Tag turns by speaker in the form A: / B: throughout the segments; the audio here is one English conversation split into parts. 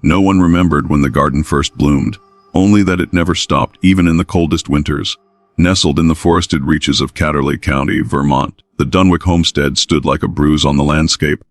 A: No one remembered when the garden first bloomed, only that it never stopped even in the coldest winters. Nestled in the forested reaches of Ghastly County, Vermont, the Dunwick homestead stood like a bruise on the landscape.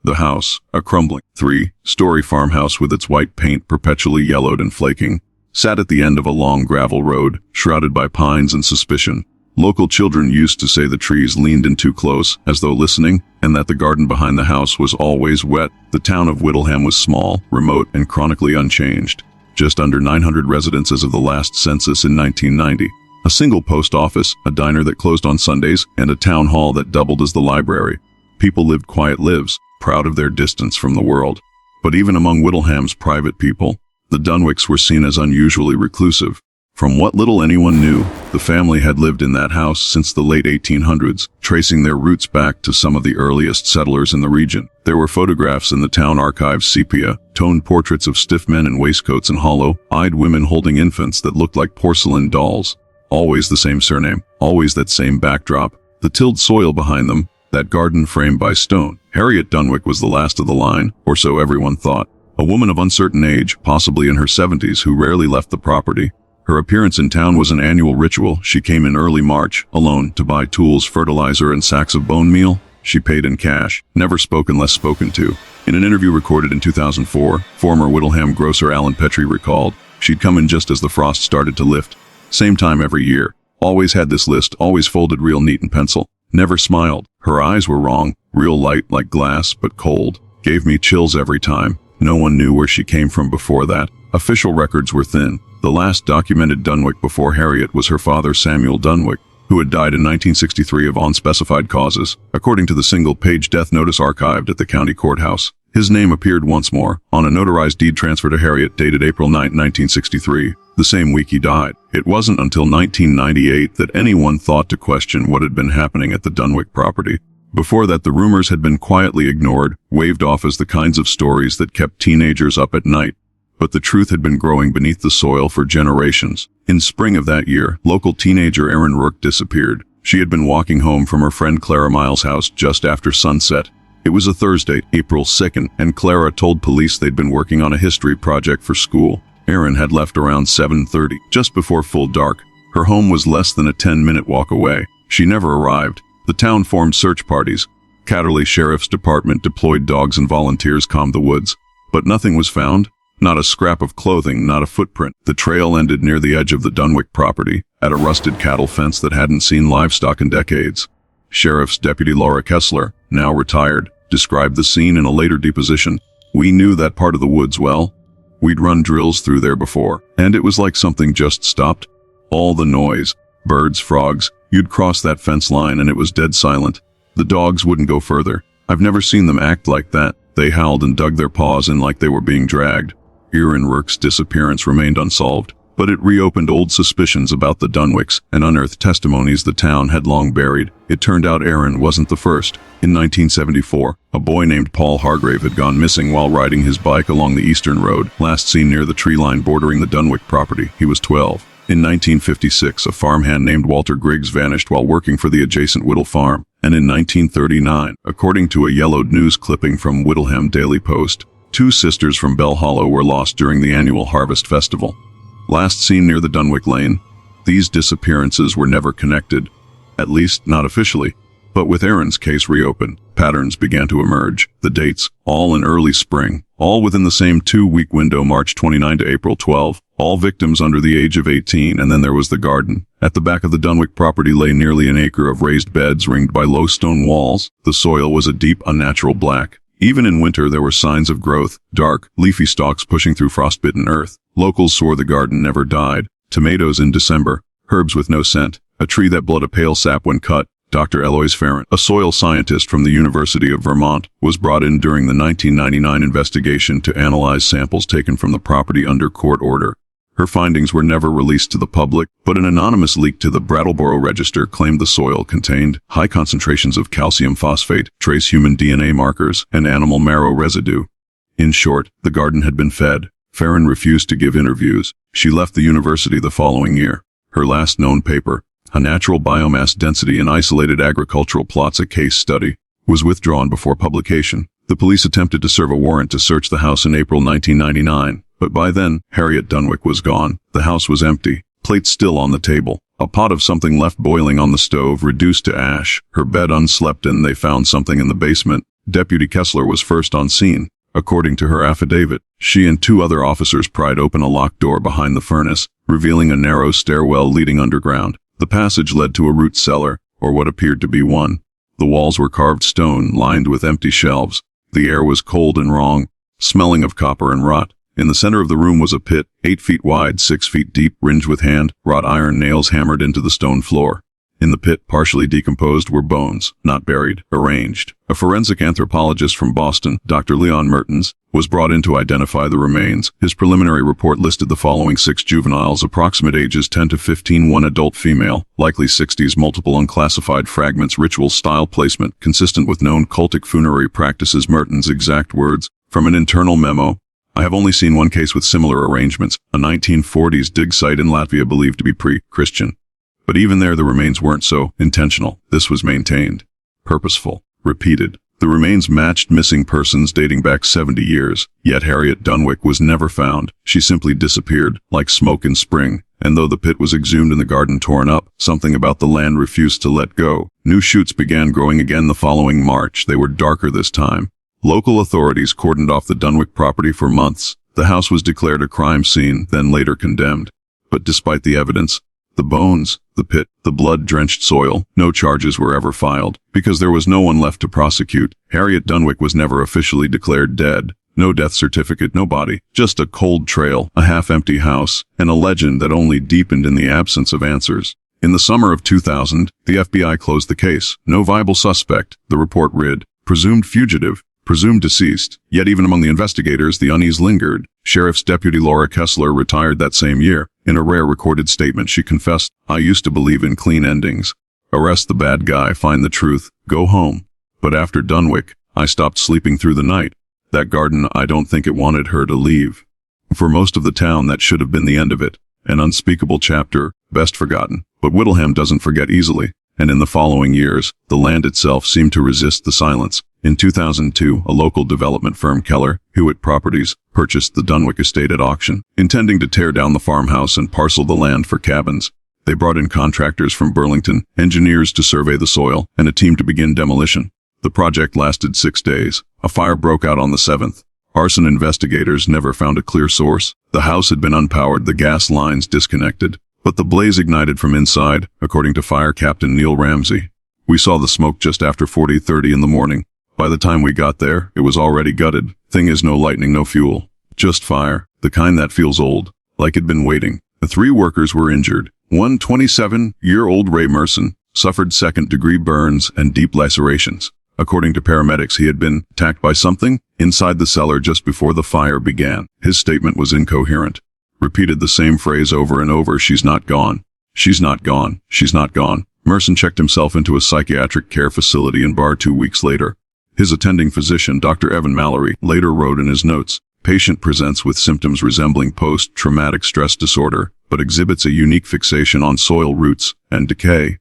A: The house, a crumbling, 3-story farmhouse with its white paint perpetually yellowed and flaking, sat at the end of a long gravel road, shrouded by pines and suspicion. Local children used to say the trees leaned in too close, as though listening, and that the garden behind the house was always wet. The town of Whittleham was small, remote, and chronically unchanged. Just under 900 residents as of the last census in 1990. A single post office, a diner that closed on Sundays, and a town hall that doubled as the library. People lived quiet lives, proud of their distance from the world. But even among Whittleham's private people, the Dunwicks were seen as unusually reclusive. From what little anyone knew, the family had lived in that house since the late 1800s, tracing their roots back to some of the earliest settlers in the region. There were photographs in the town archives, sepia-toned portraits of stiff men in waistcoats and hollow-eyed women holding infants that looked like porcelain dolls. Always the same surname, always that same backdrop, the tilled soil behind them, that garden framed by stone. Harriet Dunwick was the last of the line, or so everyone thought. A woman of uncertain age, possibly in her 70s, who rarely left the property. Her appearance in town was an annual ritual. She came in early March, alone, to buy tools, fertilizer, and sacks of bone meal. She paid in cash, never spoke unless spoken to. In an interview recorded in 2004, former Whittleham grocer Alan Petrie recalled, she'd come in just as the frost started to lift. Same time every year. Always had this list, always folded real neat in pencil. Never smiled. Her eyes were wrong, real light like glass, but cold. Gave me chills every time. No one knew where she came from before that. Official records were thin. The last documented Dunwick before Harriet was her father Samuel Dunwick, who had died in 1963 of unspecified causes, according to the single-page death notice archived at the county courthouse. His name appeared once more, on a notarized deed transfer to Harriet dated April 9, 1963, the same week he died. It wasn't until 1998 that anyone thought to question what had been happening at the Dunwick property. Before that, the rumors had been quietly ignored, waved off as the kinds of stories that kept teenagers up at night. But the truth had been growing beneath the soil for generations. In spring of that year, local teenager Erin Rourke disappeared. She had been walking home from her friend Clara Miles' house just after sunset. It was a Thursday, April 2nd, and Clara told police they'd been working on a history project for school. Erin had left around 7:30, just before full dark. Her home was less than a 10-minute walk away. She never arrived. The town formed search parties. Ghastly Sheriff's Department deployed dogs and volunteers combed the woods. But nothing was found. Not a scrap of clothing, not a footprint. The trail ended near the edge of the Dunwick property, at a rusted cattle fence that hadn't seen livestock in decades. Sheriff's Deputy Laura Kessler, now retired, described the scene in a later deposition. "We knew that part of the woods well. We'd run drills through there before, and it was like something just stopped. All the noise, birds, frogs, you'd cross that fence line and it was dead silent. The dogs wouldn't go further. I've never seen them act like that. They howled and dug their paws in like they were being dragged." Erin Rourke's disappearance remained unsolved, but it reopened old suspicions about the Dunwicks and unearthed testimonies the town had long buried. It turned out Erin wasn't the first. In 1974, a boy named Paul Hargrave had gone missing while riding his bike along the eastern road, last seen near the tree line bordering the Dunwick property. He was 12. In 1956, a farmhand named Walter Griggs vanished while working for the adjacent Whittle farm. And in 1939, according to a yellowed news clipping from Whittleham Daily Post, 2 sisters from Bell Hollow were lost during the annual Harvest Festival. Last seen near the Dunwick Lane. These disappearances were never connected, at least not officially. But with Erin's case reopened, patterns began to emerge. The dates, all in early spring, all within the same 2-week window, March 29 to April 12, all victims under the age of 18, and then there was the garden. At the back of the Dunwick property lay nearly an acre of raised beds ringed by low stone walls. The soil was a deep, unnatural black. Even in winter there were signs of growth, dark, leafy stalks pushing through frostbitten earth. Locals swore the garden never died. Tomatoes in December, herbs with no scent, a tree that bled a pale sap when cut. Dr. Eloise Ferrand, a soil scientist from the University of Vermont, was brought in during the 1999 investigation to analyze samples taken from the property under court order. Her findings were never released to the public, but an anonymous leak to the Brattleboro Register claimed the soil contained high concentrations of calcium phosphate, trace human DNA markers, and animal marrow residue. In short, the garden had been fed. Ferrand refused to give interviews. She left the university the following year. Her last known paper, A Natural Biomass Density in Isolated Agricultural Plots, a Case Study, was withdrawn before publication. The police attempted to serve a warrant to search the house in April 1999, but by then, Harriet Dunwick was gone. The house was empty, plates still on the table, a pot of something left boiling on the stove reduced to ash, her bed unslept in. They found something in the basement. Deputy Kessler was first on scene. According to her affidavit, she and 2 other officers pried open a locked door behind the furnace, revealing a narrow stairwell leading underground. The passage led to a root cellar, or what appeared to be one. The walls were carved stone, lined with empty shelves. The air was cold and wrong, smelling of copper and rot. In the center of the room was a pit, 8 feet wide, 6 feet deep, ringed with wrought iron nails hammered into the stone floor. In the pit, partially decomposed, were bones, not buried, arranged. A forensic anthropologist from Boston, Dr. Leon Mertens, was brought in to identify the remains. His preliminary report listed the following 6 juveniles, approximate ages 10 to 15, 1 adult female, likely 60s, multiple unclassified fragments, ritual-style placement, consistent with known cultic funerary practices. Mertens' exact words, from an internal memo: I have only seen one case with similar arrangements, a 1940s dig site in Latvia believed to be pre-Christian. But even there the remains weren't so intentional. This was maintained. Purposeful. Repeated. The remains matched missing persons dating back 70 years, yet Harriet Dunwick was never found. She simply disappeared, like smoke in spring, and though the pit was exhumed and the garden torn up, something about the land refused to let go. New shoots began growing again the following March. They were darker this time. Local authorities cordoned off the Dunwick property for months. The house was declared a crime scene, then later condemned. But despite the evidence, the bones, the pit, the blood-drenched soil, no charges were ever filed, because there was no one left to prosecute. Harriet Dunwick was never officially declared dead. No death certificate, no body, just a cold trail, a half-empty house, and a legend that only deepened in the absence of answers. In the summer of 2000, the FBI closed the case. No viable suspect, the report read. Presumed fugitive. Presumed deceased. Yet even among the investigators, the unease lingered. Sheriff's Deputy Laura Kessler retired that same year. In a rare recorded statement, she confessed, I used to believe in clean endings. Arrest the bad guy, find the truth, go home. But after Dunwick, I stopped sleeping through the night. That garden, I don't think it wanted her to leave. For most of the town, that should have been the end of it. An unspeakable chapter, best forgotten. But Whittleham doesn't forget easily. And in the following years, the land itself seemed to resist the silence. In 2002, a local development firm, Keller Hewitt Properties, purchased the Dunwick estate at auction, intending to tear down the farmhouse and parcel the land for cabins. They brought in contractors from Burlington, engineers to survey the soil, and a team to begin demolition. The project lasted 6 days. A fire broke out on the 7th. Arson investigators never found a clear source. The house had been unpowered, the gas lines disconnected. But the blaze ignited from inside, according to Fire Captain Neil Ramsey. We saw the smoke just after 40:30 in the morning. By the time we got there, it was already gutted. Thing is, no lightning, no fuel. Just fire, the kind that feels old, like it'd been waiting. The 3 workers were injured. One 27-year-old Ray Merson suffered second-degree burns and deep lacerations. According to paramedics, he had been attacked by something inside the cellar just before the fire began. His statement was incoherent. Repeated the same phrase over and over, she's not gone. She's not gone. She's not gone. Merson checked himself into a psychiatric care facility in Bar 2 weeks later. His attending physician, Dr. Evan Mallory, later wrote in his notes, patient presents with symptoms resembling post-traumatic stress disorder, but exhibits a unique fixation on soil roots and decay.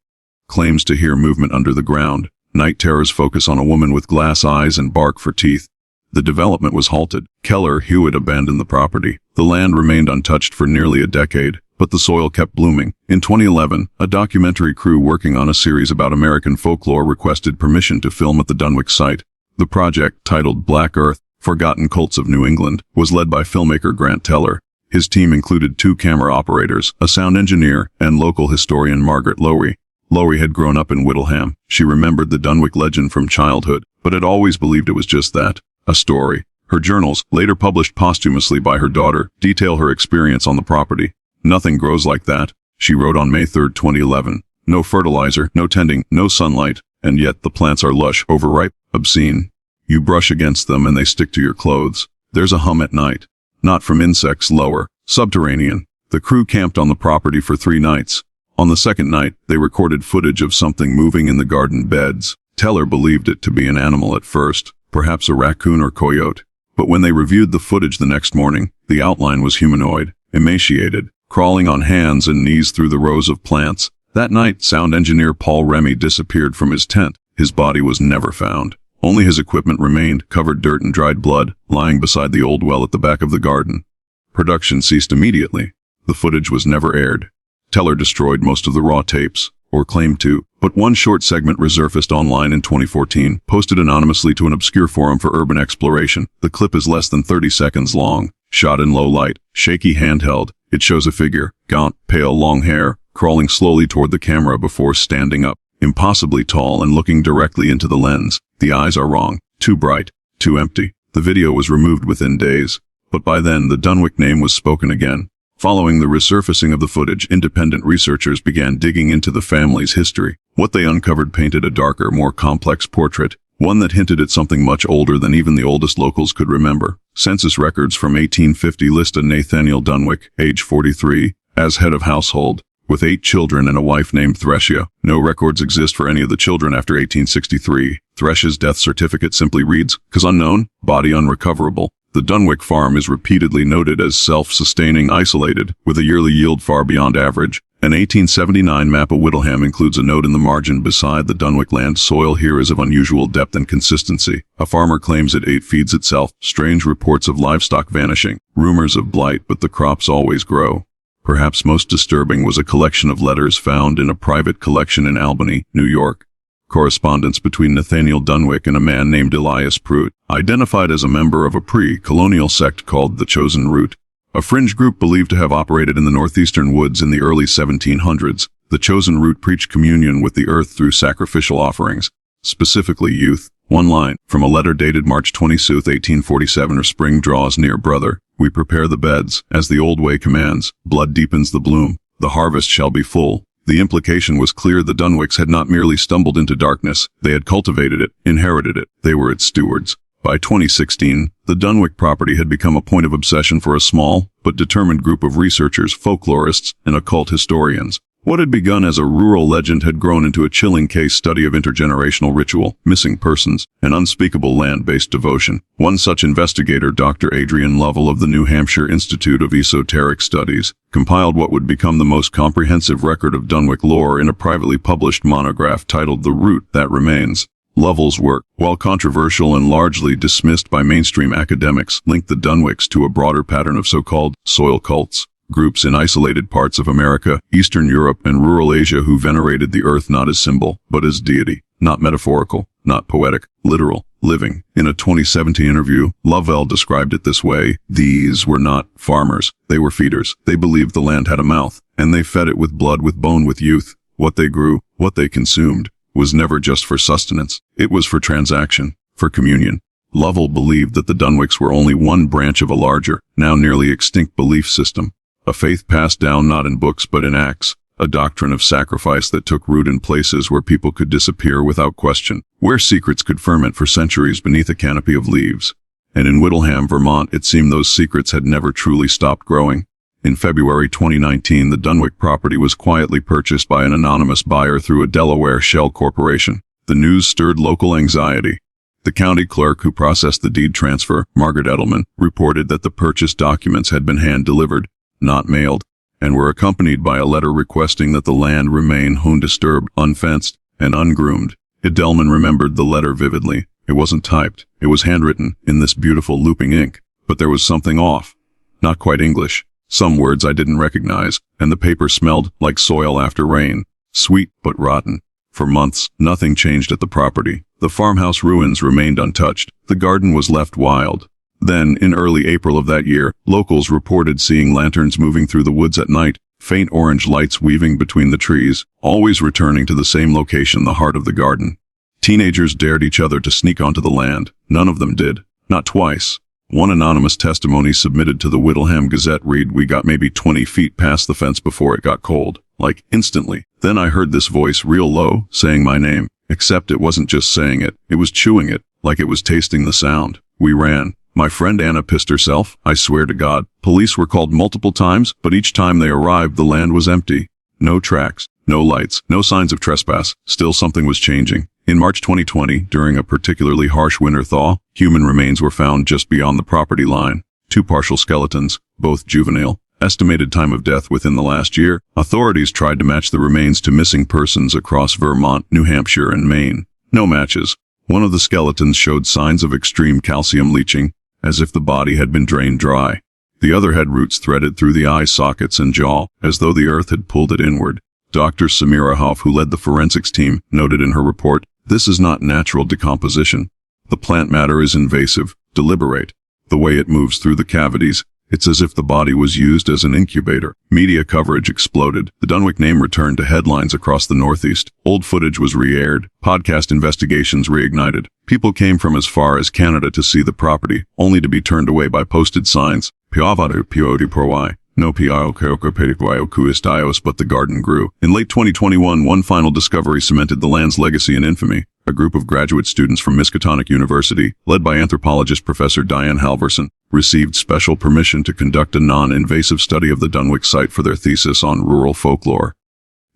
A: Claims to hear movement under the ground. Night terrors focus on a woman with glass eyes and bark for teeth. The development was halted. Keller Hewitt abandoned the property. The land remained untouched for nearly a decade, but the soil kept blooming. In 2011, a documentary crew working on a series about American folklore requested permission to film at the Dunwick site. The project, titled Black Earth, Forgotten Cults of New England, was led by filmmaker Grant Teller. His team included 2 camera operators, a sound engineer, and local historian Margaret Lowry. Lowry had grown up in Whittleham. She remembered the Dunwick legend from childhood, but had always believed it was just that, a story. Her journals, later published posthumously by her daughter, detail her experience on the property. Nothing grows like that, she wrote on May 3, 2011. No fertilizer, no tending, no sunlight, and yet the plants are lush, overripe, obscene. You brush against them and they stick to your clothes. There's a hum at night. Not from insects, lower, subterranean. The crew camped on the property for 3 nights. On the second night, they recorded footage of something moving in the garden beds. Teller believed it to be an animal at first, perhaps a raccoon or coyote. But when they reviewed the footage the next morning, the outline was humanoid, emaciated, crawling on hands and knees through the rows of plants. That night, sound engineer Paul Remy disappeared from his tent. His body was never found. Only his equipment remained, covered dirt and dried blood, lying beside the old well at the back of the garden. Production ceased immediately. The footage was never aired. Teller destroyed most of the raw tapes, or claimed to, but one short segment resurfaced online in 2014, posted anonymously to an obscure forum for urban exploration. The clip is less than 30 seconds long, shot in low light, shaky handheld. It shows a figure, gaunt, pale, long hair, crawling slowly toward the camera before standing up, impossibly tall and looking directly into the lens. The eyes are wrong, too bright, too empty. The video was removed within days, but by then the Dunwick name was spoken again. Following the resurfacing of the footage, independent researchers began digging into the family's history. What they uncovered painted a darker, more complex portrait, one that hinted at something much older than even the oldest locals could remember. Census records from 1850 list a Nathaniel Dunwick, age 43, as head of household, with 8 children and a wife named Thresia. No records exist for any of the children after 1863. Thresia's death certificate simply reads, "'cause unknown, body unrecoverable." The Dunwick farm is repeatedly noted as self-sustaining, isolated, with a yearly yield far beyond average. An 1879 map of Whittleham includes a note in the margin beside the Dunwick land. Soil here is of unusual depth and consistency. A farmer claims it feeds itself. Strange reports of livestock vanishing. Rumors of blight, but the crops always grow. Perhaps most disturbing was a collection of letters found in a private collection in Albany, New York. Correspondence between Nathaniel Dunwick and a man named Elias Pruitt, identified as a member of a pre-colonial sect called the Chosen Root, a fringe group believed to have operated in the northeastern woods in the early 1700s. The Chosen Root preached communion with the earth through sacrificial offerings, specifically youth. One line, from a letter dated March 26, 1847, or spring draws near, brother, we prepare the beds, as the old way commands, blood deepens the bloom, the harvest shall be full. The implication was clear. The Dunwicks had not merely stumbled into darkness, they had cultivated it, inherited it, they were its stewards. By 2016, the Dunwick property had become a point of obsession for a small, but determined group of researchers, folklorists, and occult historians. What had begun as a rural legend had grown into a chilling case study of intergenerational ritual, missing persons, and unspeakable land-based devotion. One such investigator, Dr. Adrian Lovell of the New Hampshire Institute of Esoteric Studies, compiled what would become the most comprehensive record of Dunwick lore in a privately published monograph titled The Root That Remains. Lovell's work, while controversial and largely dismissed by mainstream academics, linked the Dunwicks to a broader pattern of so-called soil cults. Groups in isolated parts of America, Eastern Europe, and rural Asia who venerated the earth not as symbol, but as deity, not metaphorical, not poetic, literal, living. In a 2017 interview, Lovell described it this way: these were not farmers, they were feeders. They believed the land had a mouth, and they fed it with blood, with bone, with youth. What they grew, what they consumed, was never just for sustenance. It was for transaction, for communion. Lovell believed that the Dunwicks were only one branch of a larger, now nearly extinct belief system. A faith passed down not in books but in acts, a doctrine of sacrifice that took root in places where people could disappear without question, where secrets could ferment for centuries beneath a canopy of leaves. And in Whittleham, Vermont, it seemed those secrets had never truly stopped growing. In February 2019, the Dunwick property was quietly purchased by an anonymous buyer through a Delaware shell corporation. The news stirred local anxiety. The county clerk who processed the deed transfer, Margaret Edelman, reported that the purchase documents had been hand-delivered, not mailed, and were accompanied by a letter requesting that the land remain undisturbed, unfenced, and ungroomed. Edelman remembered the letter vividly. It wasn't typed. It was handwritten, in this beautiful looping ink. But there was something off. Not quite English. Some words I didn't recognize, and the paper smelled like soil after rain. Sweet, but rotten. For months, nothing changed at the property. The farmhouse ruins remained untouched. The garden was left wild. Then, in early April of that year, locals reported seeing lanterns moving through the woods at night, faint orange lights weaving between the trees, always returning to the same location, the heart of the garden. Teenagers dared each other to sneak onto the land. None of them did. Not twice. One anonymous testimony submitted to the Whittleham Gazette read, "We got maybe 20 feet past the fence before it got cold. Like, instantly. Then I heard this voice real low, saying my name. Except it wasn't just saying it, it was chewing it, like it was tasting the sound. We ran. My friend Anna pissed herself, I swear to God. Police were called multiple times, but each time they arrived the land was empty. No tracks, no lights, no signs of trespass. Still something was changing. In March 2020, during a particularly harsh winter thaw, human remains were found just beyond the property line. 2 partial skeletons, both juvenile. Estimated time of death within the last year. Authorities tried to match the remains to missing persons across Vermont, New Hampshire, and Maine. No matches. One of the skeletons showed signs of extreme calcium leaching, as if the body had been drained dry. The other had roots threaded through the eye sockets and jaw, as though the earth had pulled it inward. Dr. Samira Hoff, who led the forensics team, noted in her report, "This is not natural decomposition. The plant matter is invasive, deliberate. The way it moves through the cavities, it's as if the body was used as an incubator." Media coverage exploded. The Dunwick name returned to headlines across the Northeast. Old footage was re-aired. Podcast investigations reignited. People came from as far as Canada to see the property, only to be turned away by posted signs. Piavadu piodi porwai. No piao kuistios, but the garden grew. In late 2021, one final discovery cemented the land's legacy and infamy. A group of graduate students from Miskatonic University, led by anthropologist Professor Diane Halverson, received special permission to conduct a non-invasive study of the Dunwick site for their thesis on rural folklore.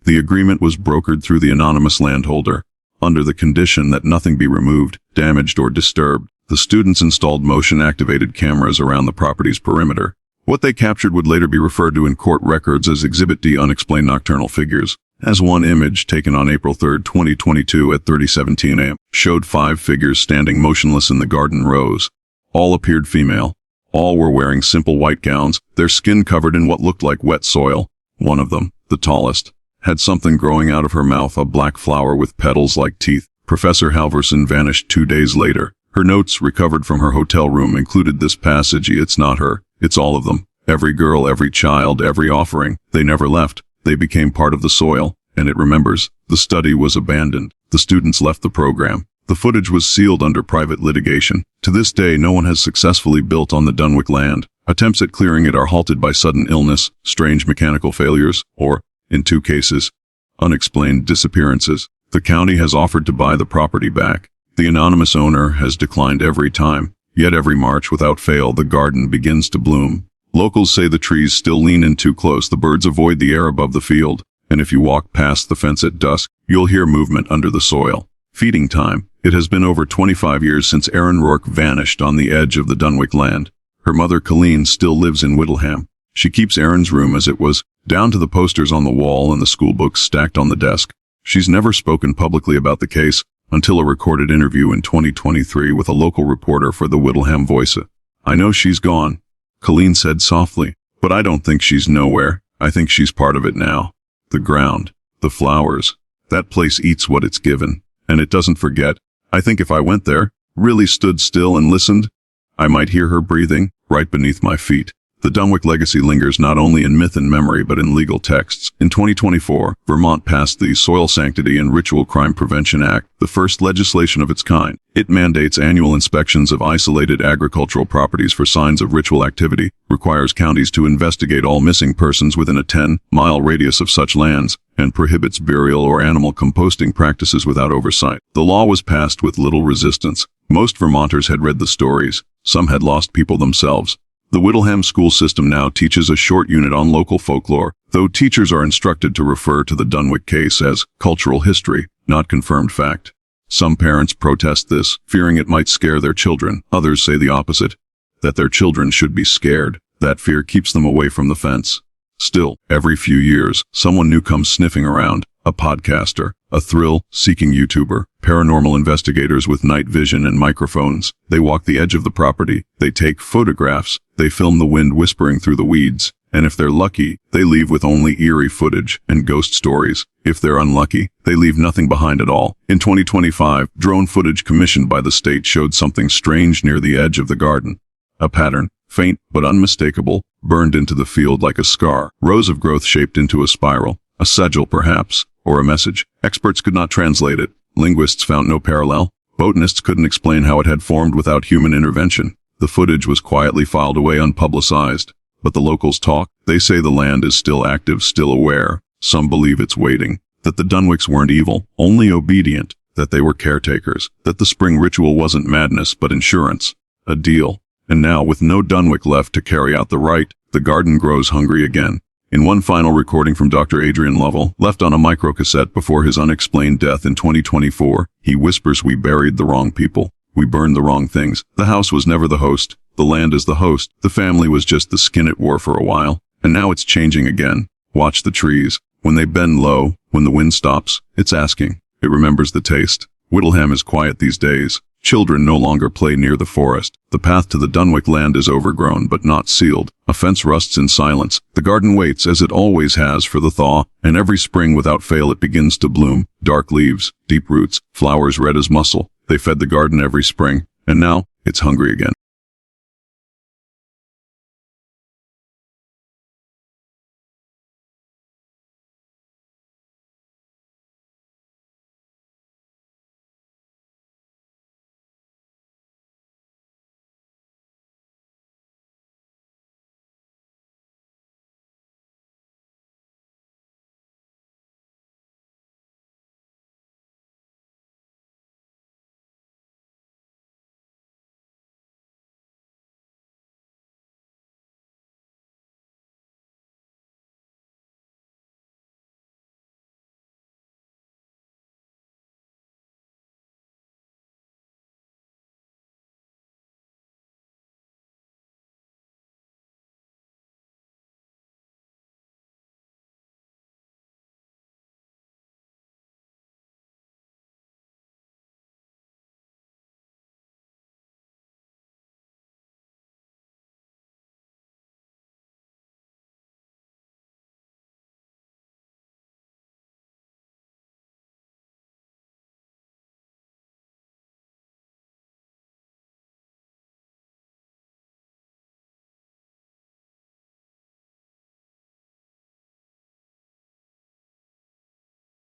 A: The agreement was brokered through the anonymous landholder. Under the condition that nothing be removed, damaged, or disturbed, the students installed motion-activated cameras around the property's perimeter. What they captured would later be referred to in court records as Exhibit D, Unexplained Nocturnal Figures. As one image, taken on April 3, 2022 at 30:17 a.m., showed 5 figures standing motionless in the garden rows. All appeared female. All were wearing simple white gowns, their skin covered in what looked like wet soil. One of them, the tallest, had something growing out of her mouth, a black flower with petals like teeth. Professor Halverson vanished 2 days later. Her notes, recovered from her hotel room, included this passage: "It's not her. It's all of them. Every girl, every child, every offering. They never left. They became part of the soil, and it remembers." The study was abandoned. The students left the program. The footage was sealed under private litigation. To this day, no one has successfully built on the Dunwick land. Attempts at clearing it are halted by sudden illness, strange mechanical failures, or, in 2 cases, unexplained disappearances. The county has offered to buy the property back. The anonymous owner has declined every time. Yet every March, without fail, the garden begins to bloom. Locals say the trees still lean in too close, the birds avoid the air above the field, and if you walk past the fence at dusk, you'll hear movement under the soil. Feeding time. It has been over 25 years since Erin Rourke vanished on the edge of the Dunwick land. Her mother, Colleen, still lives in Whittleham. She keeps Erin's room as it was, down to the posters on the wall and the school books stacked on the desk. She's never spoken publicly about the case, until a recorded interview in 2023 with a local reporter for the Whittleham Voice. "I know she's gone," Colleen said softly, "but I don't think she's nowhere. I think she's part of it now. The ground, the flowers, that place eats what it's given, and it doesn't forget. I think if I went there, really stood still and listened, I might hear her breathing right beneath my feet." The Dunwick legacy lingers not only in myth and memory but in legal texts. In 2024, Vermont passed the Soil Sanctity and Ritual Crime Prevention Act, the first legislation of its kind. It mandates annual inspections of isolated agricultural properties for signs of ritual activity, requires counties to investigate all missing persons within a 10-mile radius of such lands, and prohibits burial or animal composting practices without oversight. The law was passed with little resistance. Most Vermonters had read the stories. Some had lost people themselves. The Whittleham school system now teaches a short unit on local folklore, though teachers are instructed to refer to the Dunwick case as cultural history, not confirmed fact. Some parents protest this, fearing it might scare their children. Others say the opposite, that their children should be scared. That fear keeps them away from the fence. Still, every few years, someone new comes sniffing around. A podcaster, a thrill-seeking YouTuber, paranormal investigators with night vision and microphones. They walk the edge of the property. They take photographs. They film the wind whispering through the weeds. And if they're lucky, they leave with only eerie footage and ghost stories. If they're unlucky, they leave nothing behind at all. In 2025, drone footage commissioned by the state showed something strange near the edge of the garden. A pattern, faint but unmistakable, burned into the field like a scar. Rows of growth shaped into a spiral. A sigil, perhaps, or a message. Experts could not translate it. Linguists found no parallel. Botanists couldn't explain how it had formed without human intervention. The footage was quietly filed away unpublicized. But the locals talk. They say the land is still active, still aware. Some believe it's waiting. That the Dunwicks weren't evil, only obedient. That they were caretakers. That the spring ritual wasn't madness, but insurance. A deal. And now, with no Dunwick left to carry out the rite, the garden grows hungry again. In one final recording from Dr. Adrian Lovell, left on a microcassette before his unexplained death in 2024, he whispers, "We buried the wrong people. We burned the wrong things. The house was never the host. The land is the host. The family was just the skin it wore for a while. And now it's changing again. Watch the trees. When they bend low, when the wind stops, it's asking. It remembers the taste. Whittleham is quiet these days. Children no longer play near the forest. The path to the Dunwick land is overgrown but not sealed. A fence rusts in silence. The garden waits, as it always has, for the thaw, and every spring without fail it begins to bloom. Dark leaves, deep roots, flowers red as muscle. They fed the garden every spring, and now it's hungry again.